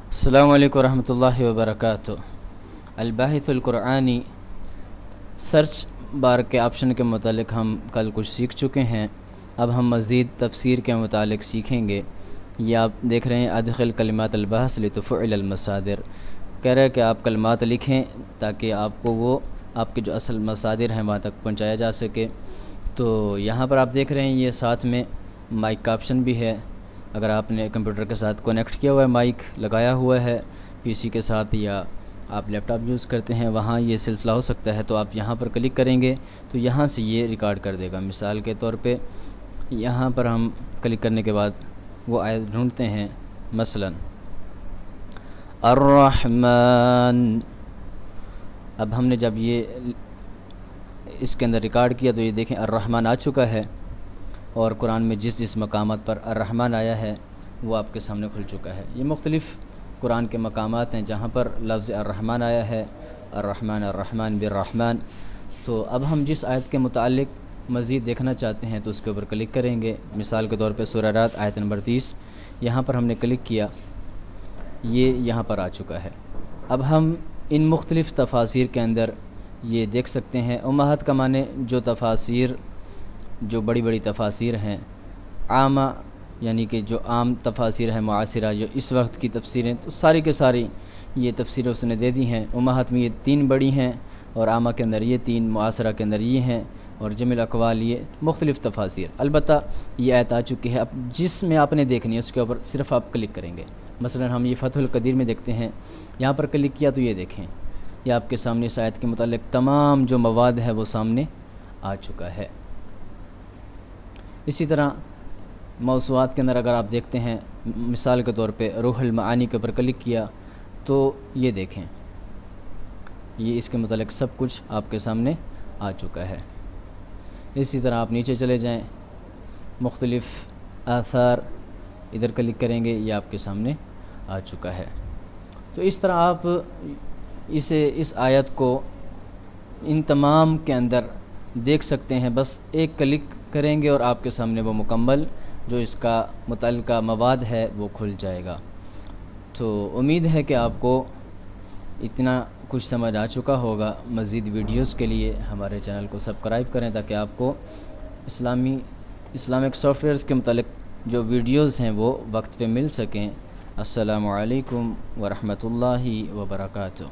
السلام علیکم ورحمۃ اللہ وبرکاتہ۔ الباحث القرآنی سرچ بار کے آپشن کے متعلق ہم کل کچھ سیکھ چکے ہیں، اب ہم مزید تفسیر کے متعلق سیکھیں گے۔ یہ آپ دیکھ رہے ہیں ادخل کلمات البحث لتفعل المصادر، کہہ رہے ہیں کہ آپ کلمات لکھیں تاکہ آپ کو وہ آپ کے جو اصل مصادر ہیں وہاں تک پہنچایا جا سکے۔ تو یہاں پر آپ دیکھ رہے ہیں یہ ساتھ میں مائک کا آپشن بھی ہے۔ اگر آپ نے کمپیوٹر کے ساتھ کنیکٹ کیا ہوا ہے، مائک لگایا ہوا ہے پی سی کے ساتھ، یا آپ لیپ ٹاپ یوز کرتے ہیں، وہاں یہ سلسلہ ہو سکتا ہے، تو آپ یہاں پر کلک کریں گے تو یہاں سے یہ ریکارڈ کر دے گا۔ مثال کے طور پہ یہاں پر ہم کلک کرنے کے بعد وہ آیت ڈھونڈتے ہیں، مثلا الرحمن۔ اب ہم نے جب یہ اس کے اندر ریکارڈ کیا تو یہ دیکھیں الرحمن آ چکا ہے، اور قرآن میں جس جس مقامات پر الرحمن آیا ہے وہ آپ کے سامنے کھل چکا ہے۔ یہ مختلف قرآن کے مقامات ہیں جہاں پر لفظ الرحمن آیا ہے، الرحمن الرحمن بالرحمن۔ تو اب ہم جس آیت کے متعلق مزید دیکھنا چاہتے ہیں تو اس کے اوپر کلک کریں گے۔ مثال کے طور پہ سورہ رات آیت نمبر 30، یہاں پر ہم نے کلک کیا، یہ یہاں پر آ چکا ہے۔ اب ہم ان مختلف تفاسیر کے اندر یہ دیکھ سکتے ہیں، امہات کا معنی جو تفاسیر، جو بڑی بڑی تفاسیر ہیں، عامہ یعنی کہ جو عام تفاسیر ہیں معاصرہ، جو اس وقت کی تفسیریں، تو ساری کے ساری یہ تفسیریں اس نے دے دی ہیں۔ امہات میں یہ 3 بڑی ہیں، اور عامہ کے اندر یہ 3، معاصرہ کے اندر یہ ہیں، اور جمع الاقوال یہ مختلف تفاسیر۔ البتہ یہ آیت آ چکی ہے، اب جس میں آپ نے دیکھنی ہے اس کے اوپر صرف آپ کلک کریں گے۔ مثلا ہم یہ فتح القدیر میں دیکھتے ہیں، یہاں پر کلک کیا تو یہ دیکھیں، یہ آپ کے سامنے اس آیت کے متعلق تمام جو مواد ہے وہ سامنے آ چکا ہے۔ اسی طرح موضوعات کے اندر اگر آپ دیکھتے ہیں، مثال کے طور پہ روح المعانی کے اوپر کلک کیا تو یہ دیکھیں، یہ اس کے متعلق سب کچھ آپ کے سامنے آ چکا ہے۔ اسی طرح آپ نیچے چلے جائیں، مختلف آثار ادھر کلک کریں گے، یہ آپ کے سامنے آ چکا ہے۔ تو اس طرح آپ اس آیت کو ان تمام کے اندر دیکھ سکتے ہیں، بس ایک کلک کریں گے اور آپ کے سامنے وہ مکمل جو اس کا متعلقہ مواد ہے وہ کھل جائے گا۔ تو امید ہے کہ آپ کو اتنا کچھ سمجھ آ چکا ہوگا۔ مزید ویڈیوز کے لیے ہمارے چینل کو سبسکرائب کریں تاکہ آپ کو اسلامک سافٹ ویئرز کے متعلق جو ویڈیوز ہیں وہ وقت پہ مل سکیں۔ السلام علیکم ورحمۃ اللہ وبرکاتہ۔